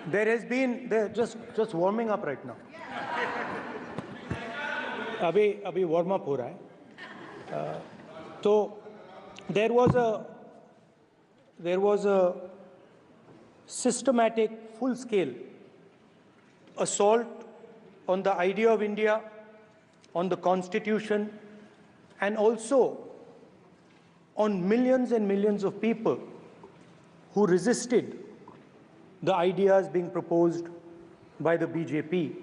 There has been, just warming up right now. अभी warm up हो रहा है. तो there was a systematic, full-scale assault on the idea of India, on the Constitution, and also on millions and millions of people who resisted the ideas being proposed by the BJP,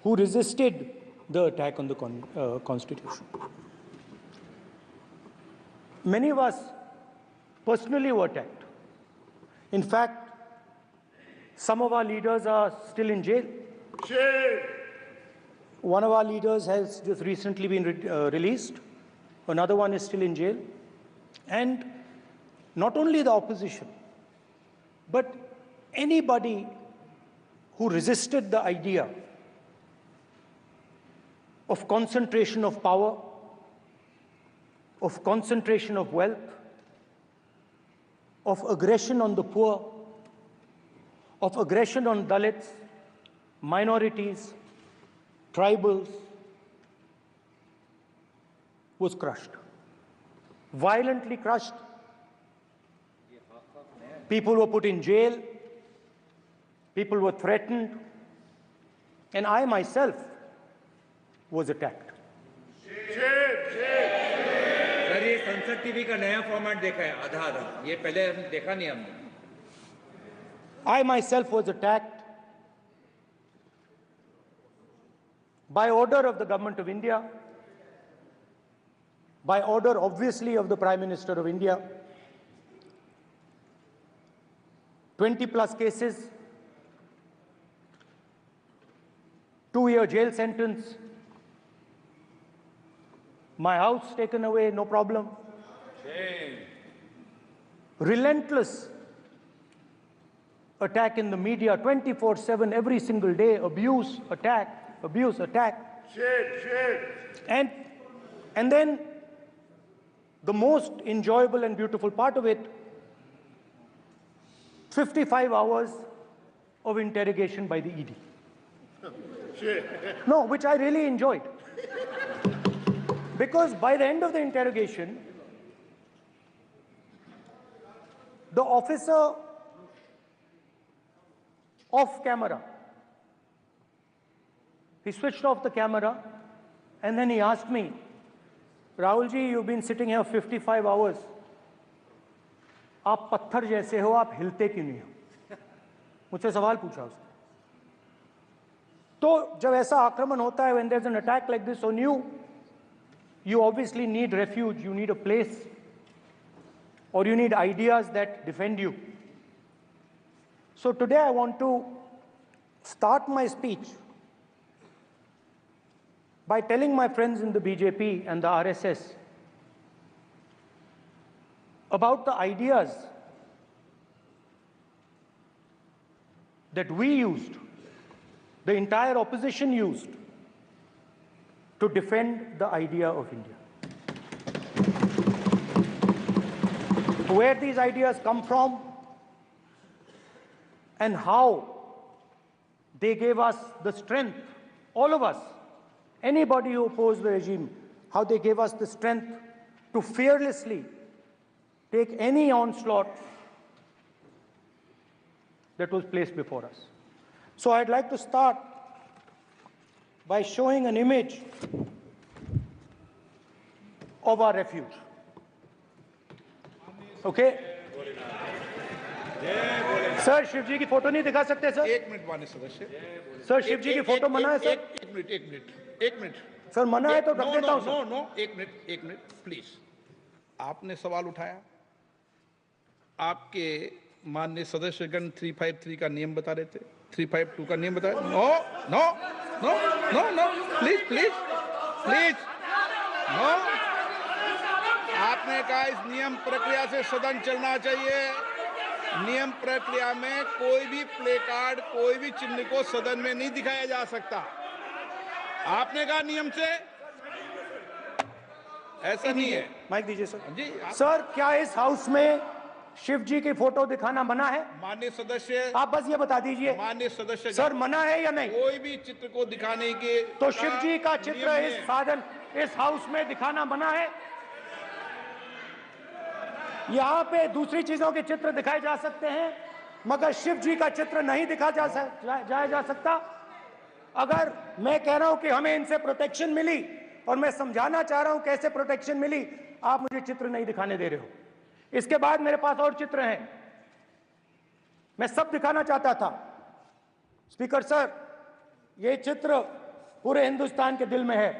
who resisted the attack on the Constitution. Many of us personally were attacked. In fact, some of our leaders are still in jail. One of our leaders has just recently been released. Another one is still in jail. And not only the opposition, but anybody who resisted the idea of concentration of power, of concentration of wealth, of aggression on the poor, of aggression on Dalits, minorities, tribals, was crushed. Violently crushed. People were put in jail. People were threatened. And I myself was attacked. Sir ये संसद TV का नया format देखा है आधा आधा ये पहले देखा नहीं हमने I myself was attacked by order of the government of India, by order obviously of the Prime Minister of India. 20 plus cases, 2-year jail sentence, my house taken away, no problem. Relentless attack in the media, 24/7, every single day, abuse, attack. And then the most enjoyable and beautiful part of it, 55 hours of interrogation by the ED. No, which I really enjoyed. Because by the end of the interrogation, the officer off camera, he switched off the camera and then he asked me, Rahulji, you've been sitting here 55 hours. आप पत्थर जैसे हो, आप हिलते क्यों नहीं हो? मुझसे सवाल पूछा उसने. तो जब ऐसा आक्रमण होता है, when there's an attack like this on you, you obviously need refuge, you need a place, or you need ideas that defend you. So today I want to start my speech by telling my friends in the BJP and the RSS about the ideas that we used, the entire opposition used, to defend the idea of India. Where these ideas come from and how they gave us the strength, all of us, anybody who opposed the regime, how they gave us the strength to fearlessly take any onslaught that was placed before us. So I'd like to start by showing an image of our refuge. Okay? Sir Shiv ji की photo नहीं दिखा सकते sir? एक minute माननीय सदस्य. Sir Shiv ji की photo मना है सर? एक मिनट सर मना है तो रख देता हूं सर. नो एक मिनट प्लीज. आपने सवाल उठाया, आपके माननीय सदस्यगण 353 का नियम बता रहे थे, 352 का नियम बता. No please no. आपने कहा इस नियम प्रक्रिया से सदन चलना चाहिए. नियम प्रक्रिया में कोई भी प्ले कार्ड, कोई भी चिन्ह को सदन में नहीं दिखाया जा सकता. आपने कहा नियम से, ऐसा नहीं है. माइक दीजिए सर. जी सर क्या इस हाउस में शिव जी की फोटो दिखाना मना है? माननीय सदस्य, आप बस ये बता दीजिए माननीय सदस्य, सर, मना है या नहीं? कोई भी चित्र को दिखाने के तो शिव जी का नियम चित्र है। इस साधन, इस हाउस में दिखाना मना है? यहां पे दूसरी चीजों के चित्र दिखाए जा सकते हैं, मगर शिव जी का चित्र नहीं दिखा जा सकता। अगर मैं कह रहा हूं कि हमें इनसे प्रोटेक्शन मिली, और मैं समझाना चाह रहा हूं कैसे प्रोटेक्शन मिली, आप मुझे चित्र नहीं दिखाने दे रहे हो। इसके बाद मेरे पास और चित्र हैं, मैं सब दिखाना चाहता था। स्पीकर सर, ये चित्र पूरे हिंदुस्तान के दिल में है।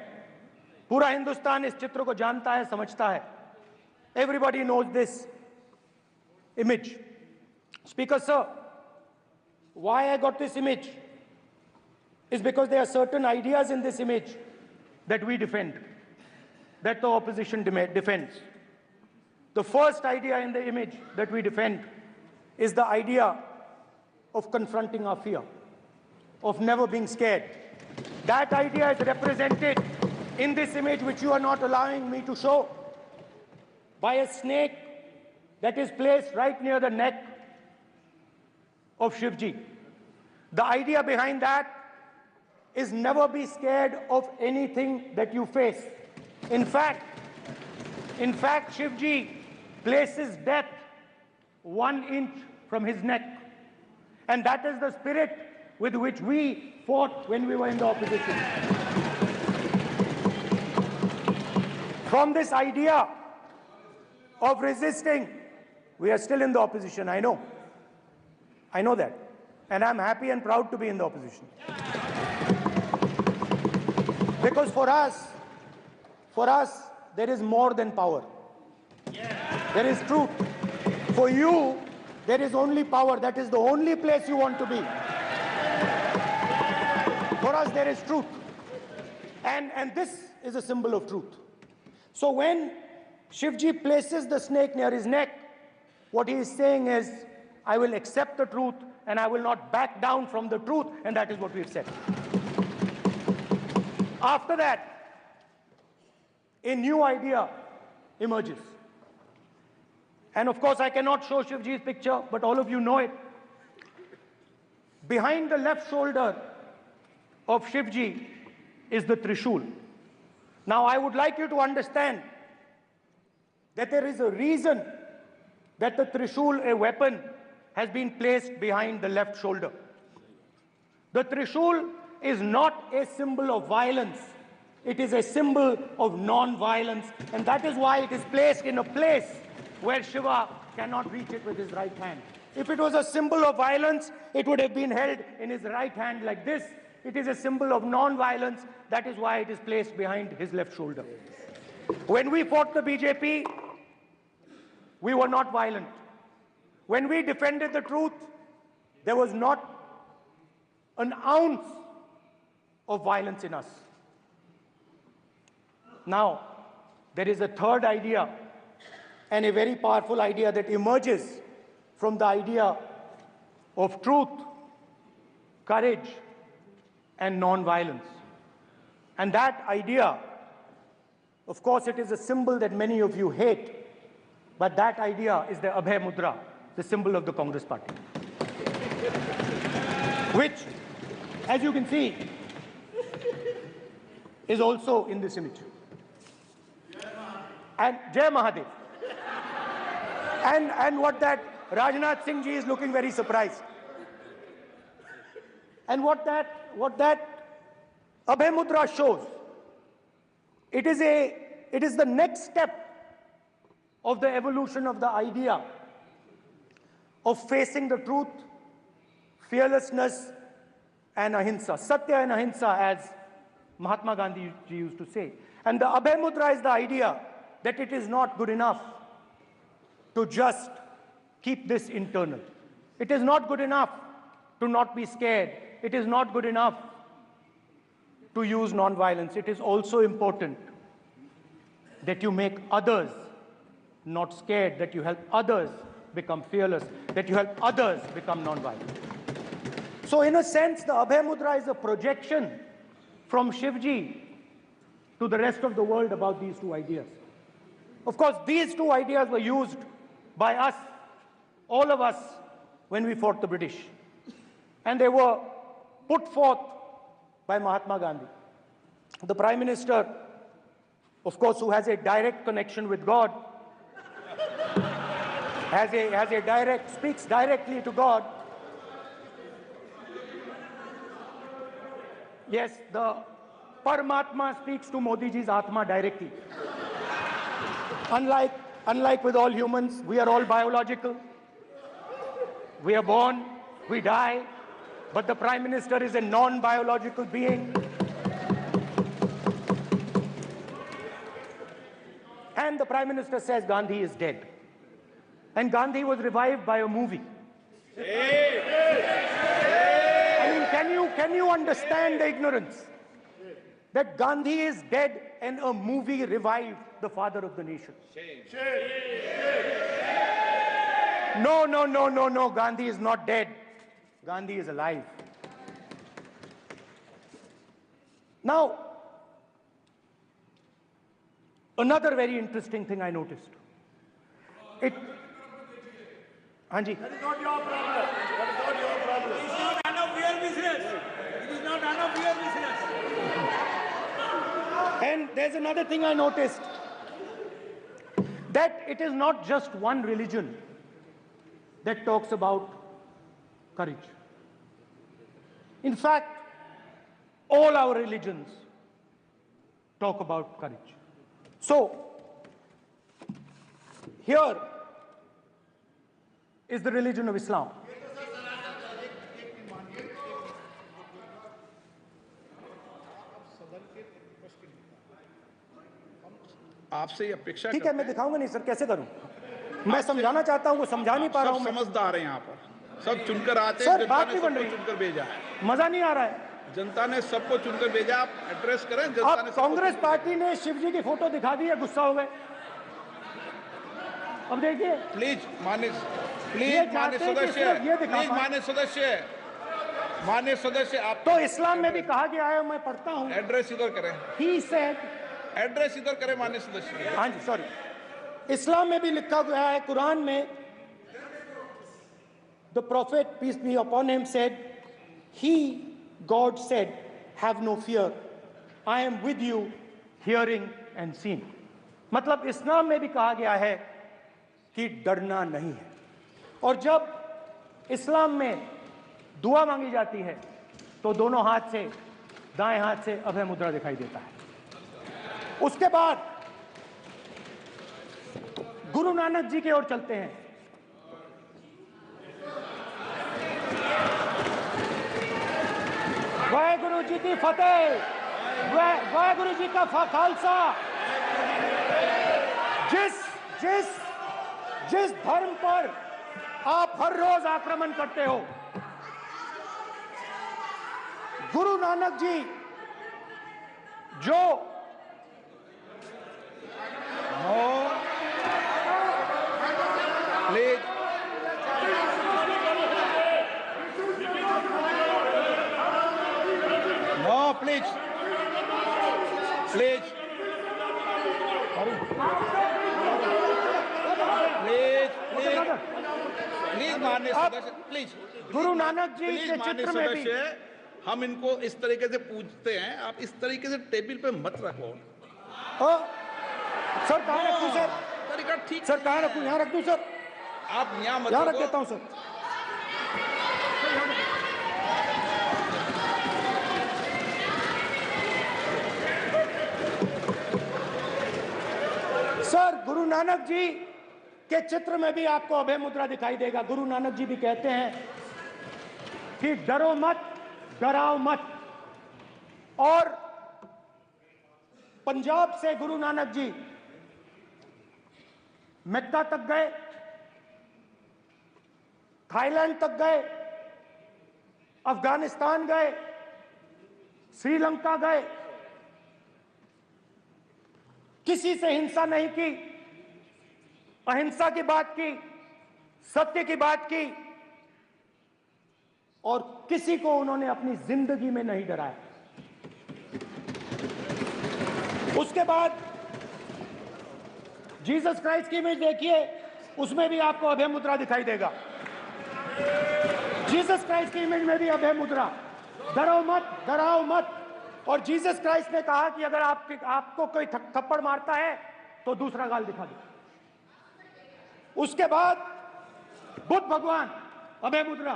पूरा हिंदुस्तान इस चित्र को जानता है, समझता है। Everybody knows this image. Speaker sir, why I got this image is because there are certain ideas in this image that we defend, that the opposition defends. The first idea in the image that we defend is the idea of confronting our fear, of never being scared. That idea is represented in this image, which you are not allowing me to show, by a snake that is placed right near the neck of Shivji. The idea behind that is never be scared of anything that you face. In fact, Shivji places death 1 inch from his neck. And that is the spirit with which we fought when we were in the opposition. From this idea of resisting, we are still in the opposition, I know. I know that. And I'm happy and proud to be in the opposition. Because for us, there is more than power. There is truth. For you, there is only power. That is the only place you want to be. For us, there is truth. And this is a symbol of truth. So when Shivji places the snake near his neck, what he is saying is, I will accept the truth and I will not back down from the truth, and that is what we've said. After that, a new idea emerges. And of course, I cannot show Shivji's picture, but all of you know it. Behind the left shoulder of Shivji is the Trishul. Now, I would like you to understand that there is a reason that the Trishul, a weapon, has been placed behind the left shoulder. The Trishul is not a symbol of violence. It is a symbol of non-violence, and that is why it is placed in a place where Shiva cannot reach it with his right hand. If it was a symbol of violence, it would have been held in his right hand like this. It is a symbol of non-violence. That is why it is placed behind his left shoulder. When we fought the BJP, we were not violent. When we defended the truth, there was not an ounce of violence in us. Now, there is a third idea, and a very powerful idea that emerges from the idea of truth, courage, and non-violence. And that idea, of course, it is a symbol that many of you hate, but that idea is the Abhay Mudra, the symbol of the Congress Party, which, as you can see, is also in this image. And Jai Mahadev. And what that Rajnath Singh ji is looking very surprised. And what that Abhay Mudra shows, it is the next step of the evolution of the idea of facing the truth, fearlessness, and ahimsa. Satya and ahimsa, as Mahatma Gandhi ji used to say. And the Abhay Mudra is the idea that it is not good enough to just keep this internal. It is not good enough to not be scared. It is not good enough to use non-violence. It is also important that you make others not scared, that you help others become fearless, that you help others become non-violent. So in a sense, the Abhay Mudra is a projection from Shivji to the rest of the world about these two ideas. Of course, these two ideas were used by us all of us, when we fought the British. And they were put forth by Mahatma Gandhi. The Prime Minister, of course, who has a direct connection with God, speaks directly to God. Yes, the Paramatma speaks to Modi ji's Atma directly. Unlike with all humans, we are all biological. We are born, we die, but the Prime Minister is a non-biological being. And the Prime Minister says Gandhi is dead. And Gandhi was revived by a movie. I mean, can you understand the ignorance? That Gandhi is dead and a movie revived the father of the nation. No, Gandhi is not dead. Gandhi is alive. Now, another very interesting thing I noticed. Hanji. That is not your problem. That is not your problem. It is not none of your business. It is not none of your business. And there's another thing I noticed. That it is not just one religion that talks about courage. In fact, all our religions talk about courage. So, here is the religion of Islam. आपसे ये अपेक्षा ठीक है, मैं दिखाऊंगा नहीं sir, कैसे करूं? मैं समझाना चाहता हूं, वो समझा नहीं पा रहा हूं मैं। समझदार हैं यहाँ पर, सब चुनकर आते हैं। सर, जनता बात ने नहीं बन सबको रही। चुनकर भेजा है। मजा नहीं आ रहा है। जनता ने सबको चुनकर भेजा, आप एड्रेस करें। जनता अब ने सबको कांग्रेस चुनकर पार्टी ने शिव जी की फोटो दिखा दी है, गुस्सा हो गए। अब देखिए, प्लीज मान्य ये मान्य चाहते हैं कि सदस्य, सिर्फ ये दिखा प्लीज पाएं। मान्य सदस्य आप तो इस्लाम में भी कहा गया है, मैं पढ़ता हूं। एड्रेस इधर करें, He said, एड्रेस इधर करें मान्य सदस्य। हाँ जी, सॉरी, इस्लाम में भी लिखा गया है, कुरान में, the prophet, peace be upon him, said, he, God said, have no fear, I am with you, hearing and seeing. मतलब इस्लाम में भी कहा गया है कि डरना नहीं है। और जब इस्लाम में दुआ मांगी जाती है तो दोनों हाथ से, दाएं हाथ से अभय मुद्रा दिखाई देता है। उसके बाद गुरु नानक जी की ओर चलते हैं। वाहेगुरु जी की फतेह, वाहेगुरु जी का खालसा। जिस धर्म पर आप हर रोज आक्रमण करते हो, गुरु नानक जी जो please no, please please please मान्य सदस्य, please Guru Nanak ji please के मान्य चित्र में भी, सदस्य, हम इनको इस तरीके से पूछते हैं, आप इस तरीके से टेबल पे मत रखो। सर कहाँ रखूं सर? तरीका ठीक, सर कहाँ रखूं? यहाँ रख दूं सर? आप यहाँ मत यहाँ रख रखो। देता हूं सर। सर, गुरु नानक जी के चित्र में भी आपको अभय मुद्रा दिखाई देगा। गुरु नानक जी भी कहते हैं कि डरो मत, डराओ मत। और पंजाब से गुरु नानक जी मेक्का तक गए, थाईलैंड तक गए, अफगानिस्तान गए, श्रीलंका गए, किसी से हिंसा नहीं की, अहिंसा की बात की, सत्य की बात की, और किसी को उन्होंने अपनी जिंदगी में नहीं डराया। उसके बाद जीसस क्राइस्ट की इमेज देखिए, उसमें भी आपको अभय मुद्रा दिखाई देगा। जीसस क्राइस्ट की इमेज में भी अभय मुद्रा। डरो मत, डराओ मत। और जीसस क्राइस्ट ने कहा कि अगर आपको कोई थप्पड़ मारता है तो दूसरा गाल दिखा दो। उसके बाद बुद्ध भगवान, अभय मुद्रा।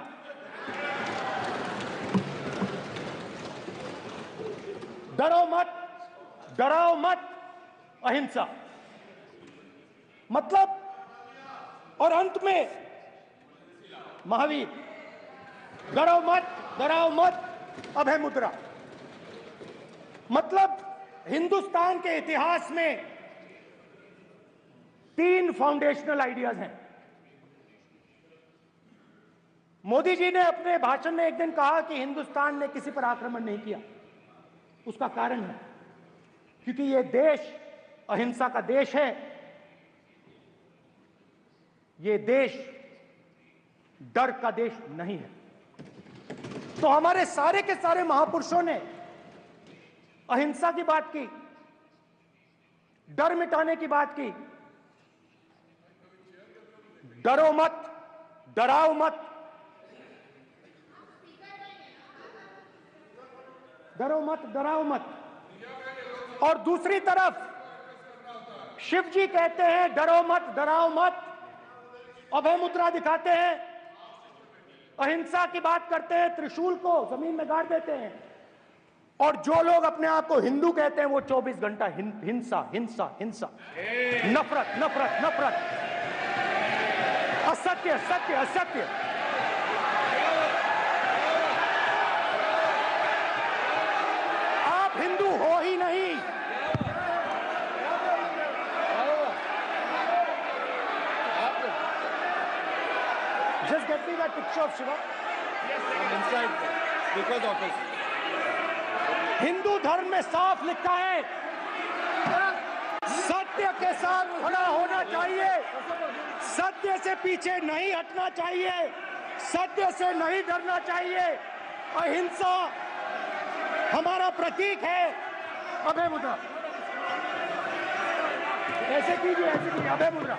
डरो मत, डराओ मत, अहिंसा। मतलब, और अंत में महावीर, डरो मत, डराओ मत, अभय मुद्रा। मतलब हिंदुस्तान के इतिहास में 3 फाउंडेशनल आइडियाज हैं। मोदी जी ने अपने भाषण में एक दिन कहा कि हिंदुस्तान ने किसी पर आक्रमण नहीं किया। उसका कारण है क्योंकि यह देश अहिंसा का देश है। यह देश डर का देश नहीं है। तो हमारे सारे के सारे महापुरुषों ने अहिंसा की बात की, डर मिटाने की बात की। डरो मत, डराओ मत, डरो मत, डराओ मत। और दूसरी तरफ शिव जी कहते हैं डरो मत, डराओ मत, अभय मुद्रा दिखाते हैं, अहिंसा की बात करते हैं, त्रिशूल को जमीन में गाड़ देते हैं। और जो लोग अपने आप को हिंदू कहते हैं वो 24 घंटा हिंसा, हिंसा, हिंसा, नफरत, नफरत, नफरत, असत्य, सत्य, असत्य। आप हिंदू हो ही नहीं। Just get me that picture of Shiva. inside because of his Hindu धर्म में साफ लिखा है, सत्य के साथ खड़ा होना चाहिए, सत्य से पीछे नहीं हटना चाहिए, सत्य से नहीं डरना चाहिए। अहिंसा हमारा प्रतीक है। अभय मुद्रा ऐसे कीजिए, ऐसे कीजिए, अभय मुद्रा।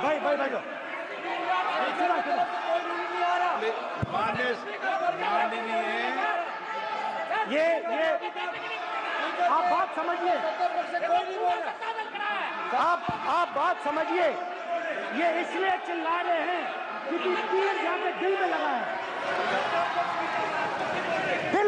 भाई भाई भाई ये आप बात समझिए, आप बात समझिए। ये इसलिए चिल्ला रहे हैं क्योंकि तीर जाके दिल में लगा है।